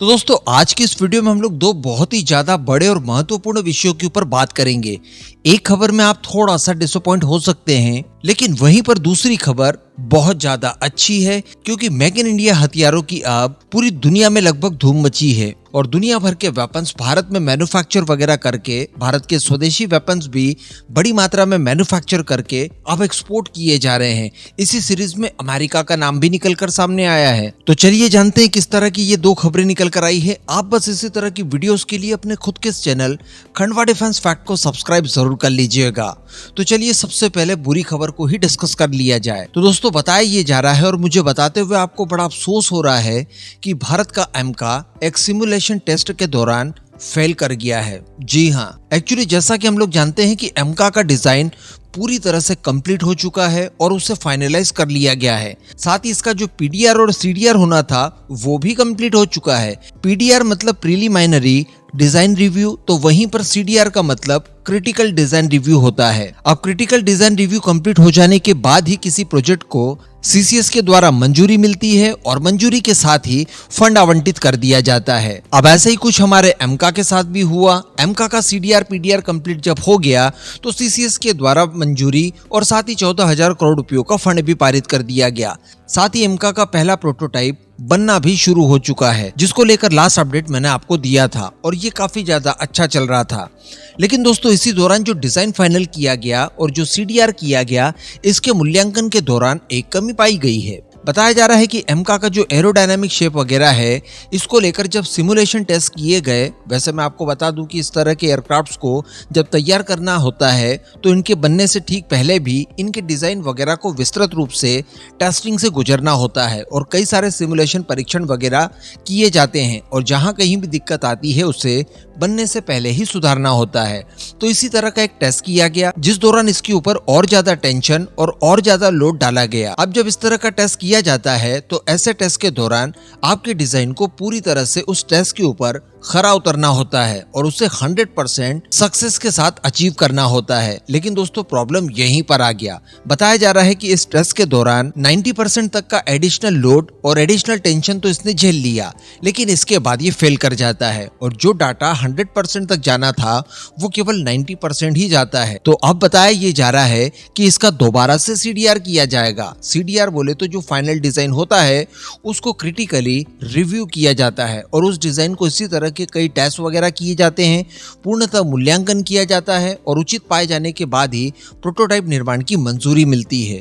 तो दोस्तों आज की इस वीडियो में हम लोग दो बहुत ही ज्यादा बड़े और महत्वपूर्ण विषयों के ऊपर बात करेंगे। एक खबर में आप थोड़ा सा डिसअपॉइंट हो सकते हैं, लेकिन वहीं पर दूसरी खबर बहुत ज्यादा अच्छी है क्योंकि मेक इन इंडिया हथियारों की अब पूरी दुनिया में लगभग धूम मची है और दुनिया भर के वेपन्स भारत में मैन्युफैक्चर वगैरह करके भारत के स्वदेशी वेपन्स भी बड़ी मात्रा में मैन्युफैक्चर करके अब एक्सपोर्ट किए जा रहे हैं। इसी सीरीज में अमेरिका का नाम भी निकल कर सामने आया है। तो चलिए जानते हैं किस तरह की ये दो खबरें निकल कर आई है। आप बस इसी तरह की वीडियोस के लिए अपने खुद के चैनल खंडवा डिफेंस फैक्ट को सब्सक्राइब जरूर कर लीजिएगा। तो चलिए सबसे पहले बुरी खबर को ही डिस्कस कर लिया जाए। तो दोस्तों बताया ये जा रहा है और मुझे बताते हुए आपको बड़ा अफसोस हो रहा है कि भारत का एमका एक सिमुलेशन टेस्ट के दौरान फेल कर गया है। जी हाँ, एक्चुअली जैसा कि हम लोग जानते हैं कि एमका का डिजाइन पूरी तरह से कंप्लीट हो चुका है और उसे फाइनलाइज कर लिया गया है। साथ ही इसका जो पीडीआर और सीडीआर होना था वो भी कंप्लीट हो चुका है। पीडीआर मतलब प्रीलिमिनरी डिजाइन रिव्यू, तो वहीं पर सीडीआर का मतलब क्रिटिकल डिजाइन रिव्यू होता है। अब क्रिटिकल डिजाइन रिव्यू कंप्लीट हो जाने के बाद ही किसी प्रोजेक्ट को सीसीएस के द्वारा मंजूरी मिलती है और मंजूरी के साथ ही फंड आवंटित कर दिया जाता है। अब ऐसे ही कुछ हमारे एमका के साथ भी हुआ। एमका का सीडीआर पीडीआर कंप्लीट जब हो गया तो सीसीएस के द्वारा मंजूरी और साथ ही 14,000 करोड़ रुपयों का फंड भी पारित कर दिया गया। साथ ही एमका का पहला प्रोटोटाइप बनना भी शुरू हो चुका है, जिसको लेकर लास्ट अपडेट मैंने आपको दिया था और ये काफी ज्यादा अच्छा चल रहा था। लेकिन दोस्तों इसी दौरान जो डिजाइन फाइनल किया गया और जो सीडीआर किया गया, इसके मूल्यांकन के दौरान एक कमी पाई गई है। बताया जा रहा है कि एमका का जो एरोडायनामिक शेप वगैरह है, इसको लेकर जब सिमुलेशन टेस्ट किए गए, वैसे मैं आपको बता दूं कि इस तरह के एयरक्राफ्ट्स को जब तैयार करना होता है तो इनके बनने से ठीक पहले भी इनके डिजाइन वगैरह को विस्तृत रूप से टेस्टिंग से गुजरना होता है और कई सारे सिमुलेशन परीक्षण वगैरह किए जाते हैं और जहां कहीं भी दिक्कत आती है उसे बनने से पहले ही सुधारना होता है। तो इसी तरह का एक टेस्ट किया गया जिस दौरान इसके ऊपर और ज्यादा टेंशन और ज्यादा लोड डाला गया। अब जब इस तरह का टेस्ट किया जाता है तो ऐसे टेस्ट के दौरान आपके डिजाइन को पूरी तरह से उस टेस्ट के ऊपर खरा उतरना होता है और उसे 100% सक्सेस के साथ अचीव करना होता है। लेकिन दोस्तों प्रॉब्लम यहीं पर आ गया। बताया जा रहा है कि इस टेस्ट के दौरान 90% तक का एडिशनल लोड और एडिशनल टेंशन तो इसने झेल लिया, लेकिन इसके बाद ये फेल कर जाता है और जो डाटा 100% तक जाना था वो केवल 90% ही जाता है। तो अब बताया ये जा रहा है कि इसका दोबारा से सीडीआर किया जाएगा। सीडीआर बोले तो जो फाइनल डिजाइन होता है उसको क्रिटिकली रिव्यू किया जाता है और उस डिजाइन को इसी तरह के कई टेस्ट वगैरह किए जाते हैं, पूर्णतः मूल्यांकन किया जाता है और उचित पाए जाने के बाद ही प्रोटोटाइप निर्माण की मंजूरी मिलती है।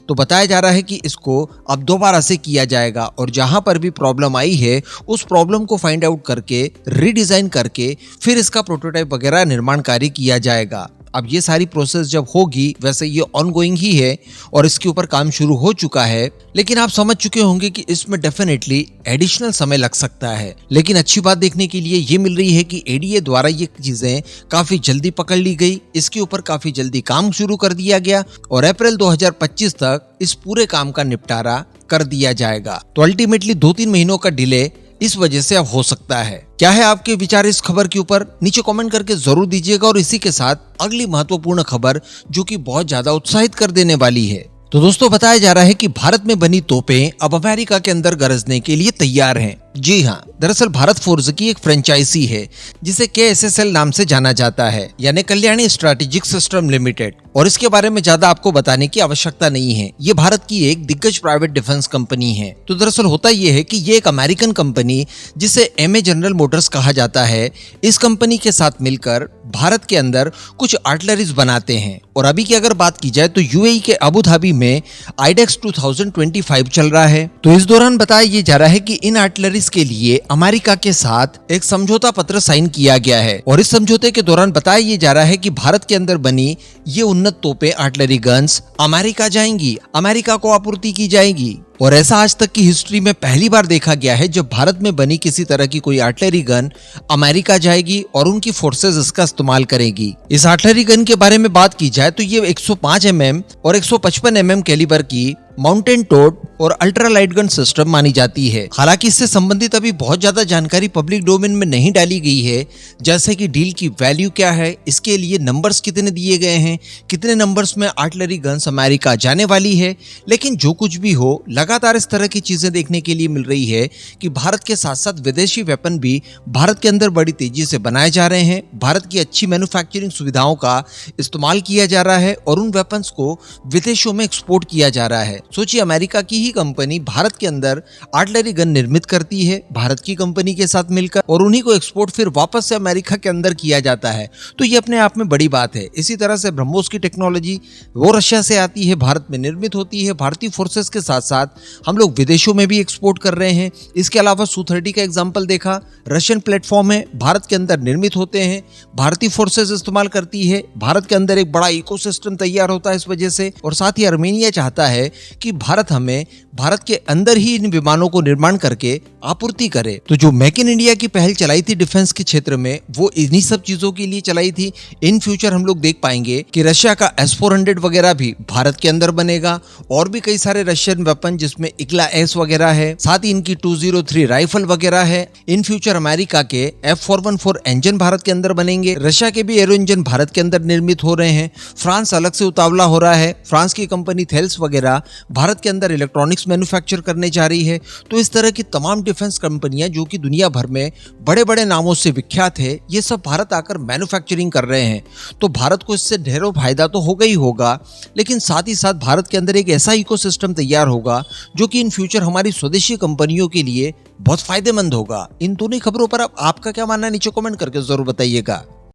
तो बताया जा रहा है कि इसको अब दोबारा से किया जाएगा और जहां पर भी प्रॉब्लम आई है उस प्रॉब्लम को फाइंड आउट करके रीडिजाइन करके फिर इसका प्रोटोटाइप वगैरह निर्माण कार्य किया जाएगा। अब ये सारी प्रोसेस जब होगी, वैसे ये ऑनगोइंग ही है और इसके ऊपर काम शुरू हो चुका है, लेकिन आप समझ चुके होंगे कि इसमें डेफिनेटली एडिशनल समय लग सकता है। लेकिन अच्छी बात देखने के लिए ये मिल रही है कि एडीए द्वारा ये चीजें काफी जल्दी पकड़ ली गई, इसके ऊपर काफी जल्दी काम शुरू कर दिया गया और अप्रैल 2025 तक इस पूरे काम का निपटारा कर दिया जाएगा। तो अल्टीमेटली 2-3 महीनों का डिले इस वजह से अब हो सकता है। क्या है आपके विचार इस खबर के ऊपर? नीचे कमेंट करके जरूर दीजिएगा। और इसी के साथ अगली महत्वपूर्ण खबर जो कि बहुत ज्यादा उत्साहित कर देने वाली है। तो दोस्तों बताया जा रहा है कि भारत में बनी तोपें अब अमेरिका के अंदर गरजने के लिए तैयार हैं। जी हाँ, दरअसल भारत फोर्स की एक फ्रेंचाइजी है जिसे KSSL नाम से जाना जाता है, यानी कल्याणी स्ट्रेटेजिक सिस्टम लिमिटेड, और इसके बारे में ज्यादा आपको बताने की आवश्यकता नहीं है। ये भारत की एक दिग्गज प्राइवेट डिफेंस कंपनी है। तो दरअसल होता ये है कि ये एक अमेरिकन कंपनी जिसे MA जनरल मोटर्स कहा जाता है, इस कंपनी के साथ मिलकर भारत के अंदर कुछ आर्टिलरीज बनाते हैं। और अभी की अगर बात की जाए तो UAE के अबू धाबी में IDEX 2025 चल रहा है। तो इस दौरान बताया ये जा रहा है कि इन आर्टिलरीज के लिए अमेरिका के साथ एक समझौता पत्र साइन किया गया है और इस समझौते के दौरान बताया ये जा रहा है कि भारत के अंदर बनी ये उन्नत तोपें आर्टिलरी गन्स अमेरिका जाएंगी, अमेरिका को आपूर्ति की जाएगी। और ऐसा आज तक की हिस्ट्री में पहली बार देखा गया है जब भारत में बनी किसी तरह की कोई आर्टिलरी गन अमेरिका जाएगी और उनकी फोर्सेस इसका इस्तेमाल करेगी। इस आर्टिलरी गन के बारे में बात की जाए तो ये 105 mm और 155 mm कैलिबर की माउंटेन टोड और अल्ट्रा लाइट गन सिस्टम मानी जाती है। हालांकि इससे संबंधित अभी बहुत ज्यादा जानकारी पब्लिक डोमेन में नहीं डाली गई है, जैसे कि डील की वैल्यू क्या है, इसके लिए नंबर्स कितने दिए गए हैं, कितने नंबर्स में आर्टिलरी गन्स अमेरिका जाने वाली है। लेकिन जो कुछ भी हो, लगातार इस तरह की चीजें देखने के लिए मिल रही है कि भारत के साथ साथ विदेशी वेपन भी भारत के अंदर बड़ी तेजी से बनाए जा रहे हैं। भारत की अच्छी मैन्युफैक्चरिंग सुविधाओं का इस्तेमाल किया जा रहा है और उन वेपन्स को विदेशों में एक्सपोर्ट किया जा रहा है। सोचिए, अमेरिका की ही कंपनी भारत के अंदर आर्टिलरी गन निर्मित करती है भारत की कंपनी के साथ मिलकर, और उन्हीं को एक्सपोर्ट फिर वापस से अमेरिका के अंदर किया जाता है। तो ये अपने आप में बड़ी बात है। इसी तरह से ब्रह्मोस की टेक्नोलॉजी वो रशिया से आती है, भारत में निर्मित होती है। भारतीय फोर्सेस के साथ साथ हम लोग विदेशों में भी एक्सपोर्ट कर रहे हैं। इसके अलावा Su-30 का एग्जांपल देखा, रशियन प्लेटफॉर्म है, भारत के अंदर निर्मित होते हैं, भारतीय फोर्सेस इस्तेमाल करती है, भारत के अंदर एक बड़ा इकोसिस्टम तैयार होता है इस वजह से। और साथ ही आर्मेनिया चाहता है कि भारत के अंदर ही इन विमानों को निर्माण करके आपूर्ति करे। तो जो मेक इन इंडिया की पहल चलाई थी डिफेंस के क्षेत्र में, वो इन्हीं सब चीजों के लिए चलाई थी। इन फ्यूचर हम लोग देख पाएंगे कि रशिया का S-400 वगैरह भी भारत के अंदर बनेगा, और भी कई सारे रशियन वेपन जिसमें इग्ला S वगैरह है, साथ ही इनकी 203 राइफल वगैरह है। इन फ्यूचर अमेरिका के F414 इंजन भारत के अंदर बनेंगे, रशिया के भी एरो इंजन भारत के अंदर निर्मित हो रहे हैं। फ्रांस अलग से उतावला हो रहा है, फ्रांस की कंपनी थेल्स वगैरह भारत के अंदर इलेक्ट्रॉनिक्स मैन्युफैक्चर करने जा रही है। तो इस तरह की तमाम डिफेंस कंपनियां जो कि दुनिया भर में बड़े बड़े नामों से विख्यात है, ये सब भारत आकर मैन्युफैक्चरिंग कर रहे हैं। तो भारत को इससे ढेरों फायदा तो होगा ही होगा, लेकिन साथ ही साथ भारत के अंदर एक ऐसा इकोसिस्टम तैयार होगा जो कि इन फ्यूचर हमारी स्वदेशी कंपनियों के लिए बहुत फायदेमंद होगा। इन दोनों खबरों पर अब आपका क्या मानना है, नीचे कमेंट करके जरूर बताइएगा।